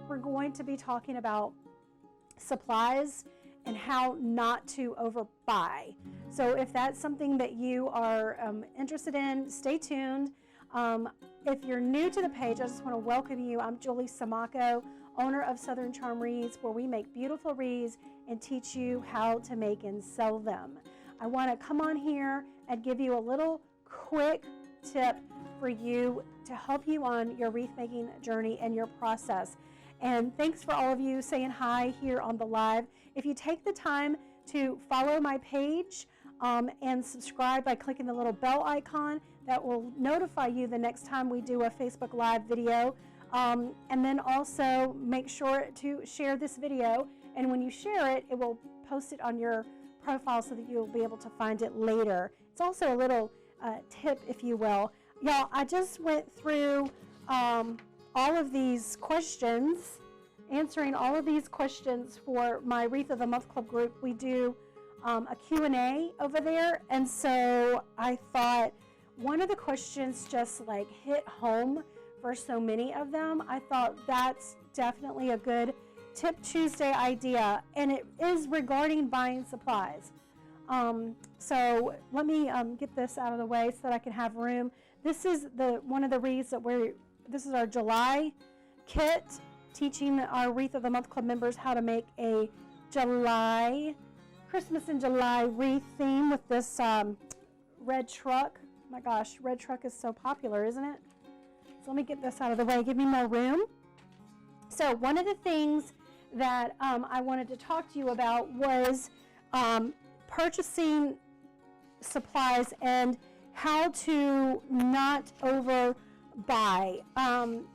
we're going to be talking about supplies and how not to overbuy. So if that's something that you are interested in, stay tuned. If you're new to the page, I just want to welcome you. I'm Julie Samaco, owner of Southern Charm Wreaths, where we make beautiful wreaths and teach you how to make and sell them. I want to come on here and give you a little quick tip for you to help you on your wreath making journey and your process. And thanks for all of you saying hi here on the live. If you take the time to follow my page and subscribe by clicking the little bell icon, that will notify you the next time we do a Facebook Live video. And then also make sure to share this video. And when you share it, it will post it on your profile so that you'll be able to find it later. It's also a little tip, if you will. Y'all, I just went through all of these questions, answering all of these questions for my Wreath of the Month Club group. We do a Q&A over there, and so I thought one of the questions just like hit home for so many of them. I thought that's definitely a good Tip Tuesday idea, and it is regarding buying supplies. So let me get this out of the way so that I can have room. This is one of the wreaths that this is our July kit, teaching our Wreath of the Month Club members how to make a Christmas in July wreath theme with this red truck. Oh my gosh, red truck is so popular, isn't it? So let me get this out of the way, give me more room. So one of the things that I wanted to talk to you about was purchasing supplies and how to not overbuy.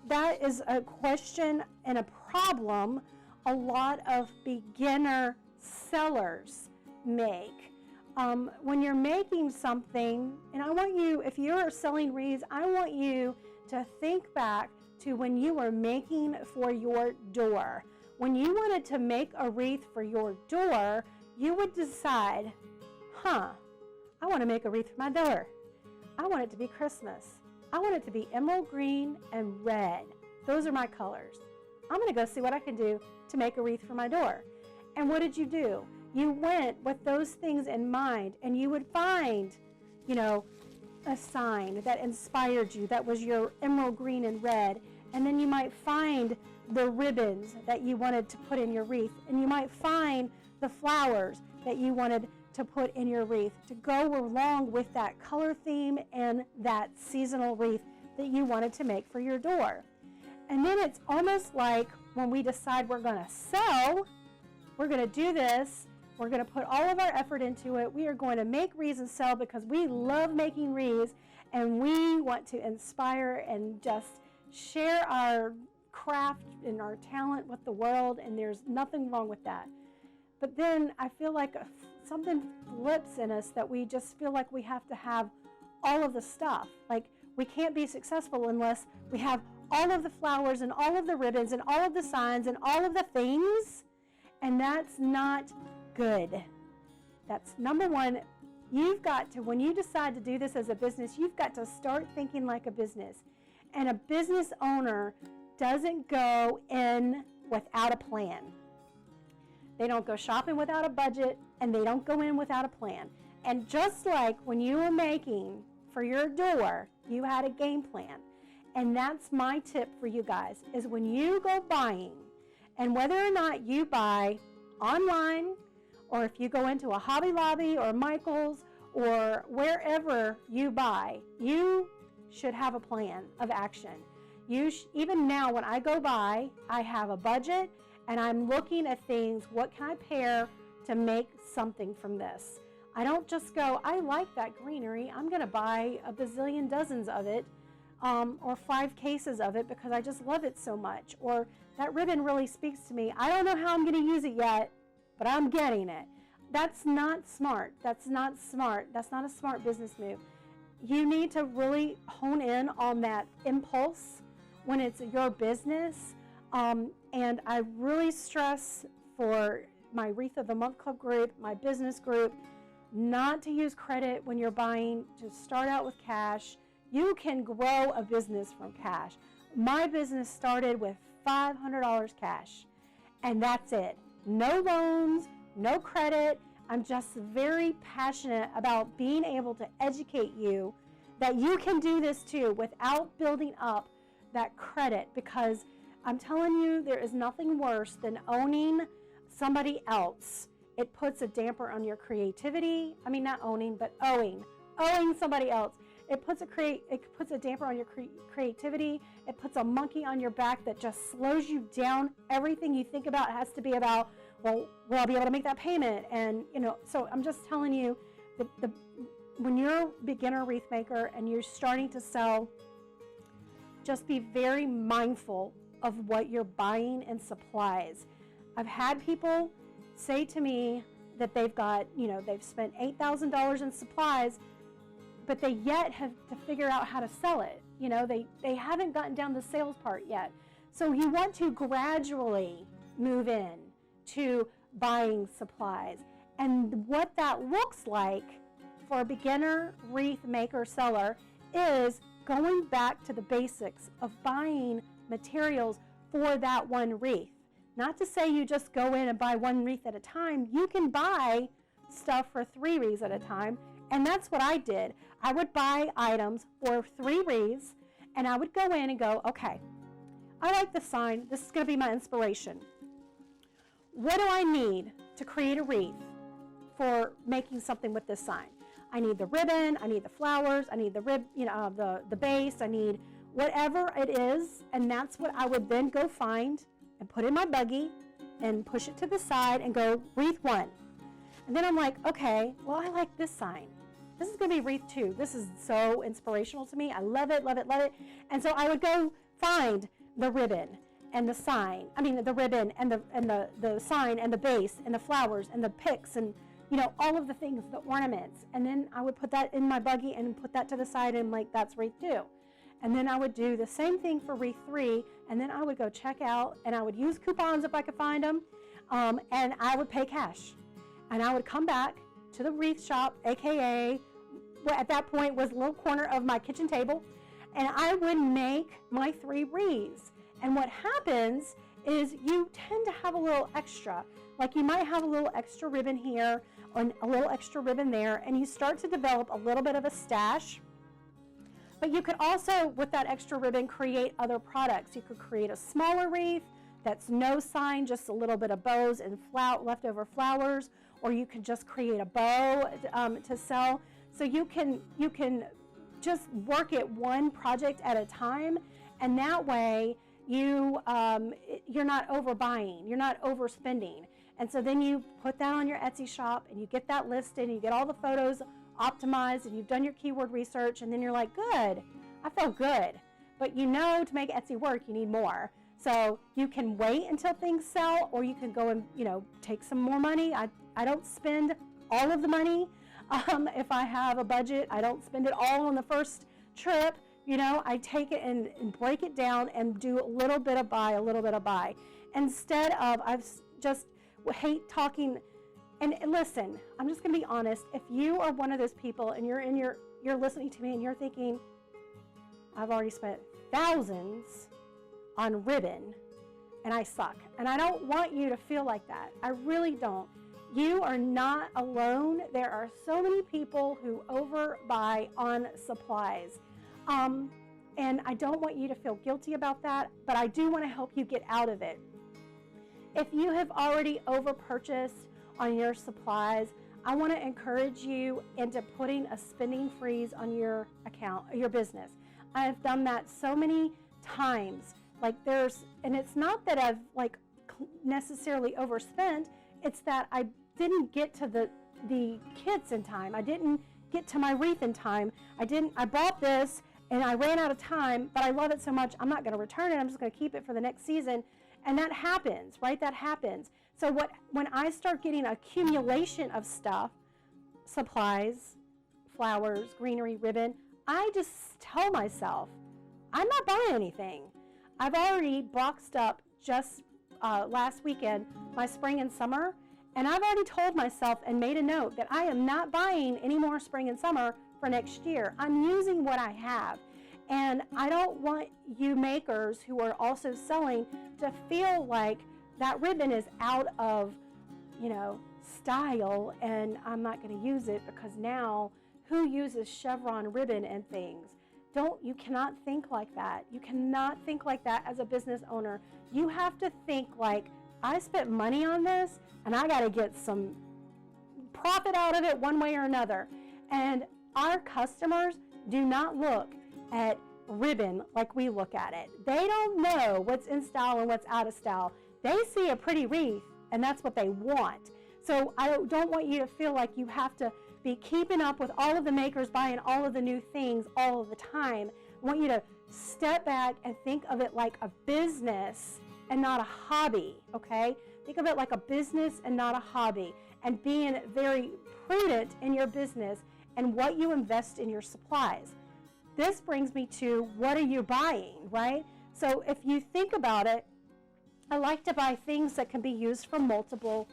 That is a question and a problem a lot of beginner sellers make. When you're making something, and I want you, if you're selling wreaths, I want you to think back to when you were making for your door. When you wanted to make a wreath for your door, you would decide, I want to make a wreath for my door. I want it to be Christmas. I want it to be emerald green and red. Those are my colors. I'm going to go see what I can do to make a wreath for my door. And what did you do? You went with those things in mind, and you would find, a sign that inspired you, that was your emerald green and red. And then you might find the ribbons that you wanted to put in your wreath, and you might find the flowers that you wanted to put in your wreath to go along with that color theme and that seasonal wreath that you wanted to make for your door. And then it's almost like when we decide we're going to sell, we're going to do this, we're going to put all of our effort into it, we are going to make wreaths and sell because we love making wreaths and we want to inspire and just share our craft and our talent with the world, and there's nothing wrong with that. But then I feel like something flips in us that we just feel like we have to have all of the stuff. Like we can't be successful unless we have all of the flowers and all of the ribbons and all of the signs and all of the things. And that's not good. That's number one. You've got to, when you decide to do this as a business, you've got to start thinking like a business. And a business owner doesn't go in without a plan. They don't go shopping without a budget, and they don't go in without a plan. And just like when you were making for your door, you had a game plan. And that's my tip for you guys, is when you go buying, and whether or not you buy online, or if you go into a Hobby Lobby or Michael's or wherever you buy, you should have a plan of action. Even now when I go buy, I have a budget and I'm looking at things, what can I pair to make something from this? I don't just go, I like that greenery, I'm going to buy a bazillion dozens of it, or 5 cases of it because I just love it so much, or that ribbon really speaks to me. I don't know how I'm going to use it yet, but I'm getting it. That's not smart. That's not smart. That's not a smart business move. You need to really hone in on that impulse when it's your business. And I really stress for my Wreath of the Month Club group, my business group, not to use credit when you're buying, to start out with cash. You can grow a business from cash. My business started with $500 cash. And that's it. No loans, no credit. I'm just very passionate about being able to educate you that you can do this too without building up that credit, because I'm telling you, there is nothing worse than owning somebody else. It puts a damper on your creativity. I mean, not owning, but owing somebody else. It puts a damper on your creativity. It puts a monkey on your back that just slows you down. Everything you think about has to be about, well, will I be able to make that payment? And, so I'm just telling you, when you're a beginner wreath maker and you're starting to sell, just be very mindful of what you're buying in supplies. I've had people say to me that they've got, they've spent $8,000 in supplies, but they yet have to figure out how to sell it. They haven't gotten down the sales part yet. So you want to gradually move in to buying supplies. And what that looks like for a beginner wreath maker seller is going back to the basics of buying materials for that one wreath. Not to say you just go in and buy one wreath at a time. You can buy stuff for 3 wreaths at a time, and that's what I did. I would buy items for 3 wreaths, and I would go in and go, okay, I like the sign. This is going to be my inspiration. What do I need to create a wreath for making something with this sign? I need the ribbon, I need the flowers, I need the the base, I need whatever it is, and that's what I would then go find and put in my buggy and push it to the side and go wreath 1. And then I'm like, okay, well, I like this sign. This is going to be wreath 2. This is so inspirational to me. I love it, love it, love it. And so I would go find the ribbon and the sign. I mean, the ribbon and the sign and the base and the flowers and the picks and all of the things, the ornaments. And then I would put that in my buggy and put that to the side, and like, that's wreath 2. And then I would do the same thing for wreath 3, and then I would go check out, and I would use coupons if I could find them, and I would pay cash. And I would come back to the wreath shop, aka what at that point was a little corner of my kitchen table, and I would make my 3 wreaths. And what happens is you tend to have a little extra. Like, you might have a little extra ribbon here or a little extra ribbon there, and you start to develop a little bit of a stash. But you could also, with that extra ribbon, create other products. You could create a smaller wreath that's no sign, just a little bit of bows and leftover flowers, or you could just create a bow to sell. So you can just work at one project at a time, and that way you're not overbuying, you're not overspending. And so then you put that on your Etsy shop, and you get that listed, and you get all the photos optimized, and you've done your keyword research, and then you're like, good, I felt good. But to make Etsy work, you need more. So you can wait until things sell, or you can go and take some more money. I don't spend all of the money. If I have a budget, I don't spend it all on the first trip. I take it and break it down and do a little bit of buy, instead of I've just hate talking. And listen, I'm just going to be honest. If you are one of those people and you're listening to me and you're thinking, I've already spent thousands on ribbon and I suck. And I don't want you to feel like that. I really don't. You are not alone. There are so many people who overbuy on supplies. And I don't want you to feel guilty about that, but I do want to help you get out of it. If you have already overpurchased on your supplies, I want to encourage you into putting a spending freeze on your account, your business. I've done that so many times. And it's not that I've necessarily overspent, it's that I didn't get to the kits in time. I didn't get to my wreath in time. I bought this and I ran out of time, but I love it so much, I'm not going to return it. I'm just going to keep it for the next season. And that happens, right? That happens. So when I start getting accumulation of stuff, supplies, flowers, greenery, ribbon, I just tell myself, I'm not buying anything. I've already boxed up just last weekend my spring and summer, and I've already told myself and made a note that I am not buying any more spring and summer for next year. I'm using what I have. And I don't want you makers who are also selling to feel like that ribbon is out of, style, and I'm not going to use it because now who uses chevron ribbon and things? You cannot think like that. You cannot think like that as a business owner. You have to think like, I spent money on this and I got to get some profit out of it one way or another. And our customers do not look at ribbon like we look at it. They don't know what's in style and what's out of style. They see a pretty wreath and that's what they want. So I don't want you to feel like you have to be keeping up with all of the makers buying all of the new things all of the time. I want you to step back and think of it like a business and not a hobby, okay? Think of it like a business and not a hobby, and being very prudent in your business and what you invest in your supplies. This brings me to, what are you buying, right? So if you think about it, I like to buy things that can be used for multiple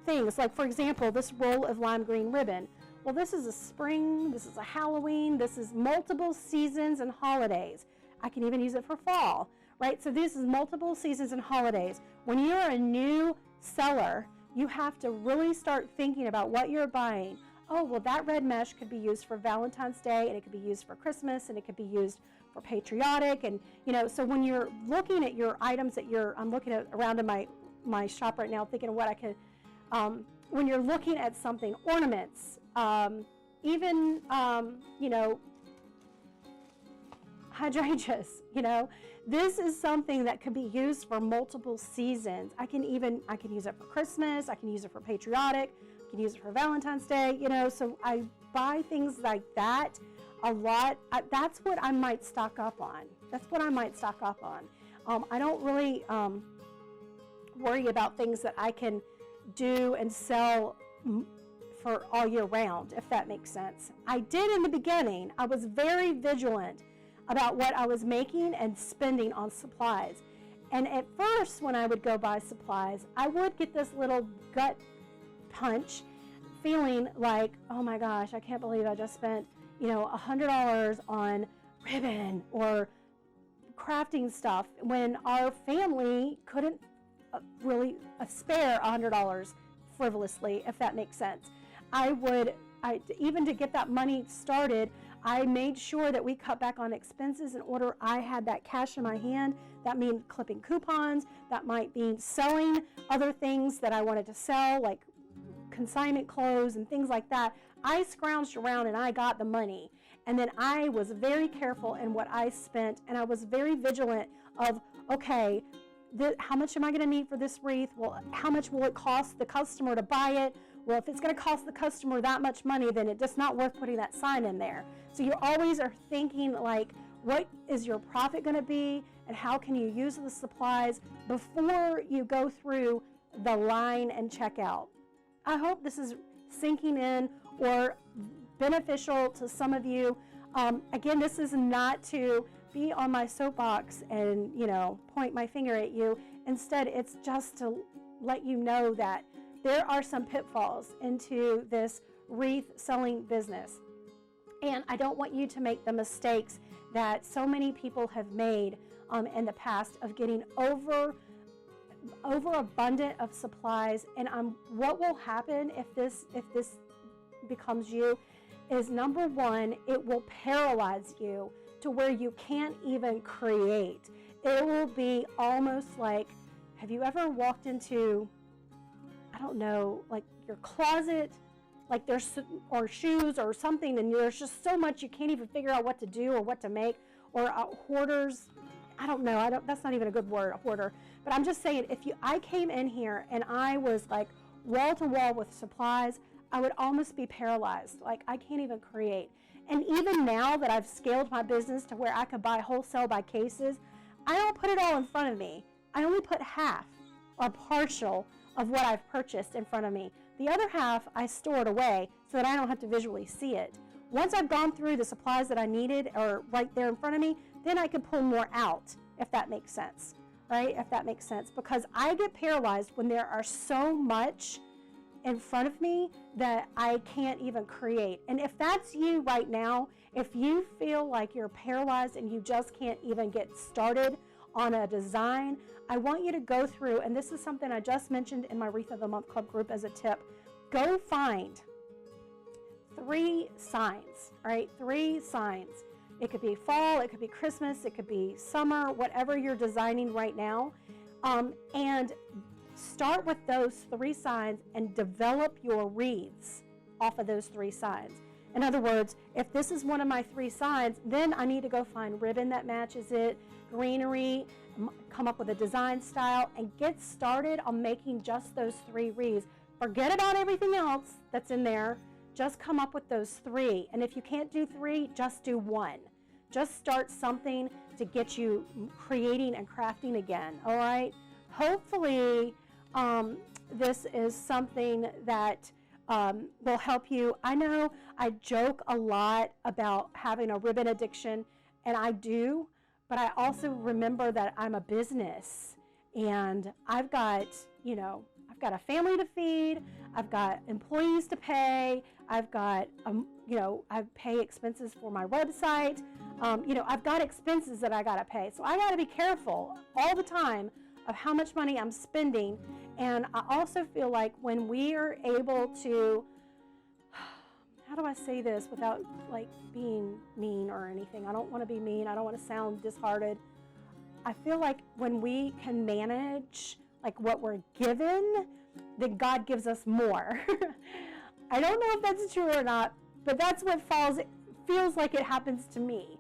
things. Like, for example, this roll of lime green ribbon. Well, this is a spring, this is a Halloween, this is multiple seasons and holidays. I can even use it for fall, right? So this is multiple seasons and holidays. When you're a new seller, you have to really start thinking about what you're buying. Oh, well, that red mesh could be used for Valentine's Day, and it could be used for Christmas, and it could be used for patriotic. And, so when you're looking at your items that I'm looking at around in my shop right now, thinking of what I could, when you're looking at something, ornaments, even, hydrangeas, this is something that could be used for multiple seasons. I can use it for Christmas, I can use it for patriotic, I can use it for Valentine's Day, so I buy things like that a lot. That's what I might stock up on. I don't really worry about things that I can do and sell for all year round, if that makes sense. I did in the beginning. I was very vigilant about what I was making and spending on supplies. And at first, when I would go buy supplies, I would get this little gut punch feeling like, oh my gosh, I can't believe I just spent, $100 on ribbon or crafting stuff, when our family couldn't really spare $100 frivolously, if that makes sense. Even to get that money started, I made sure that we cut back on expenses in order I had that cash in my hand. That means clipping coupons. That might mean selling other things that I wanted to sell, like consignment clothes and things like that. I scrounged around and I got the money. And then I was very careful in what I spent, and I was very vigilant of, okay, how much am I going to need for this wreath? Well, how much will it cost the customer to buy it? Well, if it's going to cost the customer that much money, then it's just not worth putting that sign in there. So you always are thinking like, what is your profit going to be, and how can you use the supplies before you go through the line and check out. I hope this is sinking in or beneficial to some of you. Again, this is not to be on my soapbox and, point my finger at you. Instead, it's just to let you know that there are some pitfalls into this wreath selling business. And I don't want you to make the mistakes that so many people have made in the past of getting overabundant of supplies. And what will happen if this becomes you is, number one, it will paralyze you to where you can't even create. It will be almost like, have you ever walked into, I don't know, like your closet, like or shoes or something, and there's just so much you can't even figure out what to do or what to make, or hoarders. I don't know. That's not even a good word, a hoarder. But I'm just saying, I came in here and I was like wall to wall with supplies, I would almost be paralyzed. Like, I can't even create. And even now that I've scaled my business to where I could buy wholesale by cases, I don't put it all in front of me. I only put half or partial of what I've purchased in front of me. The other half I store it away so that I don't have to visually see it. Once I've gone through the supplies that I needed or right there in front of me, then I can pull more out, if that makes sense, right? If that makes sense. Because I get paralyzed when there are so much in front of me that I can't even create. And if that's you right now, if you feel like you're paralyzed and you just can't even get started on a design, I want you to go through, and this is something I just mentioned in my Wreath of the Month Club group as a tip. Go find 3 signs, all right? 3 signs. It could be fall, it could be Christmas, it could be summer, whatever you're designing right now. And start with those 3 signs and develop your wreaths off of those 3 signs. In other words, if this is one of my 3 signs, then I need to go find ribbon that matches it, greenery, come up with a design style, and get started on making just those 3 wreaths. Forget about everything else that's in there. Just come up with those 3. And if you can't do 3, just do 1. Just start something to get you creating and crafting again, all right? Hopefully, this is something that will help you. I know I joke a lot about having a ribbon addiction, and I do, but I also remember that I'm a business, and I've got, I've got a family to feed, I've got employees to pay, I've got, I pay expenses for my website, I've got expenses that I gotta pay. So I gotta be careful all the time of how much money I'm spending. And I also feel like when we are able to, how do I say this without like being mean or anything? I don't want to be mean. I don't want to sound disheartened. I feel like when we can manage like what we're given, then God gives us more. I don't know if that's true or not, but that's what feels like it happens to me.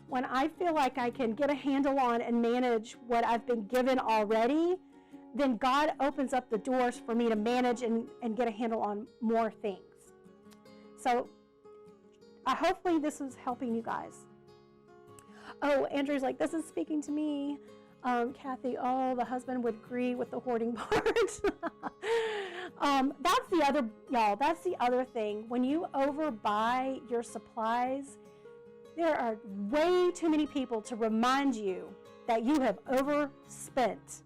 When I feel like I can get a handle on and manage what I've been given already, then God opens up the doors for me to manage and get a handle on more things. So hopefully this is helping you guys. Oh, Andrew's like, this is speaking to me. Kathy, the husband would agree with the hoarding part. That's the other thing. When you overbuy your supplies, there are way too many people to remind you that you have overspent.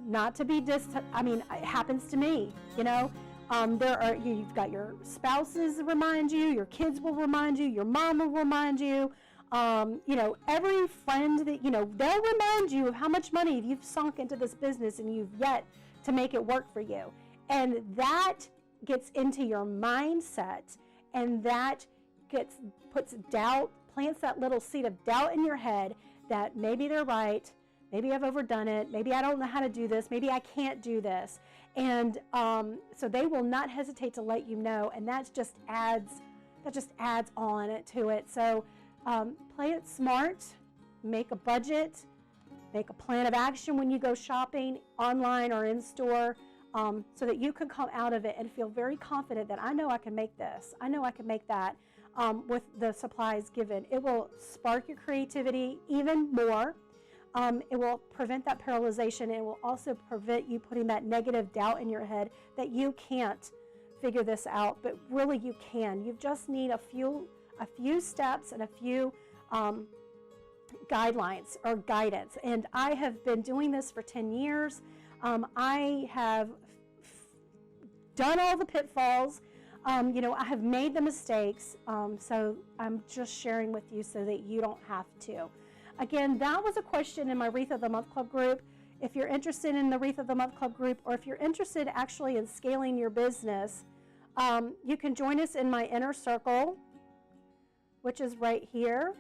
Not to be it happens to me, you've got your spouses remind you, your kids will remind you, your mom will remind you, every friend that, they'll remind you of how much money you've sunk into this business and you've yet to make it work for you. And that gets into your mindset, and that puts doubt, plants that little seed of doubt in your head that maybe they're right, maybe I've overdone it, maybe I don't know how to do this, maybe I can't do this. And so they will not hesitate to let you know, and that just adds on to it. So play it smart, make a budget, make a plan of action when you go shopping online or in store, so that you can come out of it and feel very confident that I know I can make this, I know I can make that with the supplies given. It will spark your creativity even more. It will prevent that paralyzation. It will also prevent you putting that negative doubt in your head that you can't figure this out, but really you can. You just need a few steps and a few guidelines or guidance. And I have been doing this for 10 years. I have done all the pitfalls. I have made the mistakes. So I'm just sharing with you so that you don't have to. Again, that was a question in my Wreath of the Month Club group. If you're interested in the Wreath of the Month Club group, or if you're interested actually in scaling your business, you can join us in my inner circle, which is right here.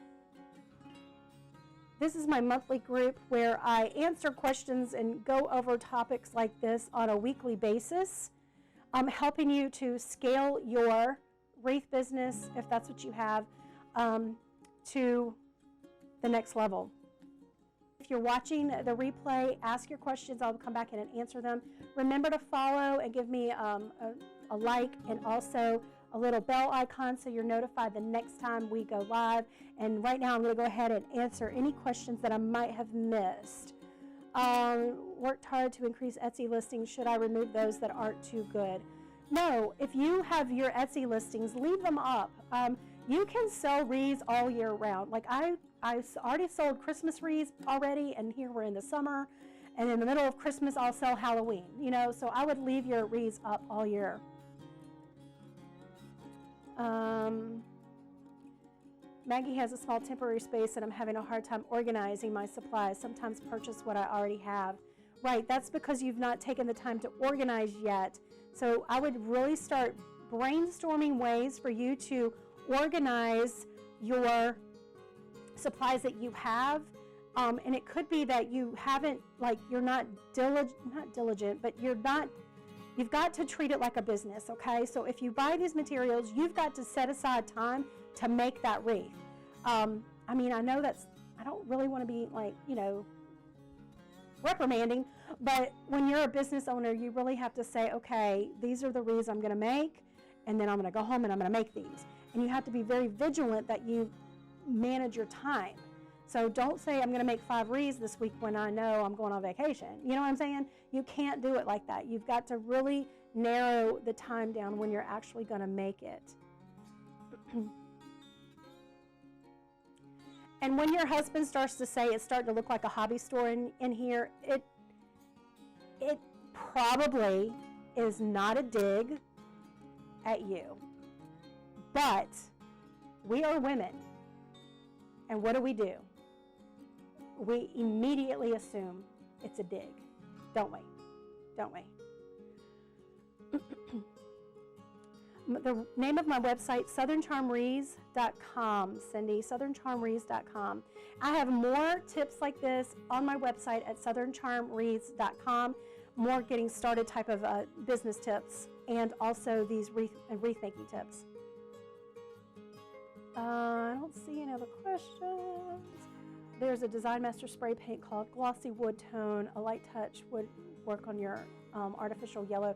This is my monthly group where I answer questions and go over topics like this on a weekly basis. I'm helping you to scale your wreath business, if that's what you have, to the next level. If you're watching the replay, ask your questions. I'll come back in and answer them. Remember to follow and give me a like, and also a little bell icon so you're notified the next time we go live. And right now I'm going to go ahead and answer any questions that I might have missed. Worked hard to increase Etsy listings. Should I remove those that aren't too good? No, if you have your Etsy listings, leave them up. You can sell wreaths all year round. Like I already sold Christmas wreaths already, and here we're in the summer, And in the middle of Christmas, I'll sell Halloween, you know, so I would leave your wreaths up all year. Maggie has a small temporary space and I'm having a hard time organizing my supplies. Sometimes purchase what I already have. Right, that's because you've not taken the time to organize yet. So I would really start brainstorming ways for you to organize your supplies that you have. And it could be that you haven't, like, you're not diligent, but you've got to treat it like a business, okay? So if you buy these materials, you've got to set aside time to make that wreath. I mean, I know I don't really want to be, like, you know, reprimanding, but when you're a business owner, you really have to say, okay, these are the wreaths I'm going to make, and then I'm going to go home and I'm going to make these. And you have to be very vigilant that you manage your time. So don't say I'm going to make 5 wreaths this week when I know I'm going on vacation. You know what I'm saying? You can't do it like that. You've got to really narrow the time down when you're actually going to make it. And when your husband starts to say it's starting to look like a hobby store in here, it probably is not a dig at you. But we are women. And what do? We immediately assume it's a dig, don't we? Don't we? The name of my website, southerncharmwreaths.com, Cindy, southerncharmwreaths.com. I have more tips like this on my website at southerncharmwreaths.com, more getting started type of business tips, and also these wreath-making tips. I don't see any other questions. There's a Design Master spray paint called Glossy Wood Tone. A light touch would work on your artificial yellow.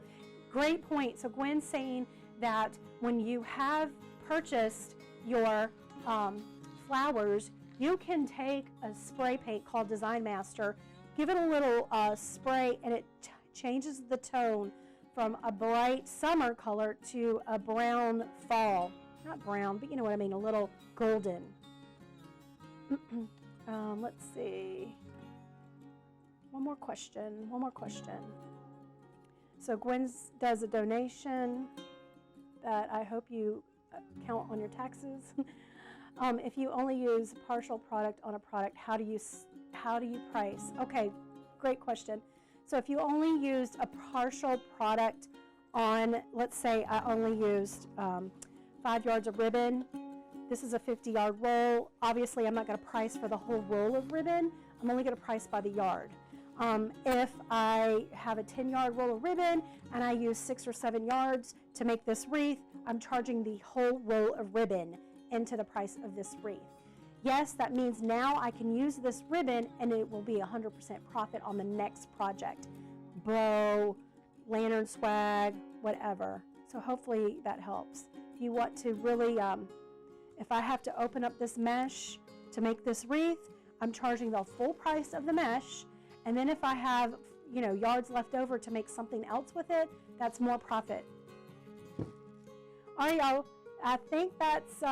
Great point. So Gwen's saying that when you have purchased your flowers, you can take a spray paint called Design Master, give it a little spray, and it changes the tone from a bright summer color to a brown fall. Not brown, but you know what I mean, a little golden. Let's see. One more question. So Gwen does a donation that I hope you count on your taxes. If you only use partial product on a product, how do you price? Okay, great question. So if you only used a partial product on, let's say I only used 5 yards of ribbon. This is a 50-yard roll. Obviously, I'm not going to price for the whole roll of ribbon. I'm only going to price by the yard. If I have a 10-yard roll of ribbon and I use 6 or 7 yards to make this wreath, I'm charging the whole roll of ribbon into the price of this wreath. Yes, that means now I can use this ribbon and it will be 100% profit on the next project. Bow, lantern swag, whatever. So hopefully that helps. If you want to really, if I have to open up this mesh to make this wreath, I'm charging the full price of the mesh. And then if I have, you know, yards left over to make something else with it, that's more profit. All right, y'all. I think that's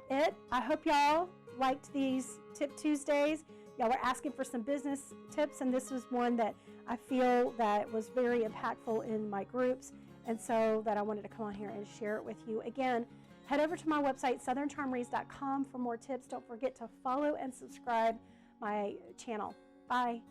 it. I hope y'all liked these Tip Tuesdays. Y'all were asking for some business tips, and this was one that I feel that was very impactful in my groups, and so that I wanted to come on here and share it with you. Again, head over to my website, southerncharmwreaths.com, for more tips. Don't forget to follow and subscribe my channel. Bye.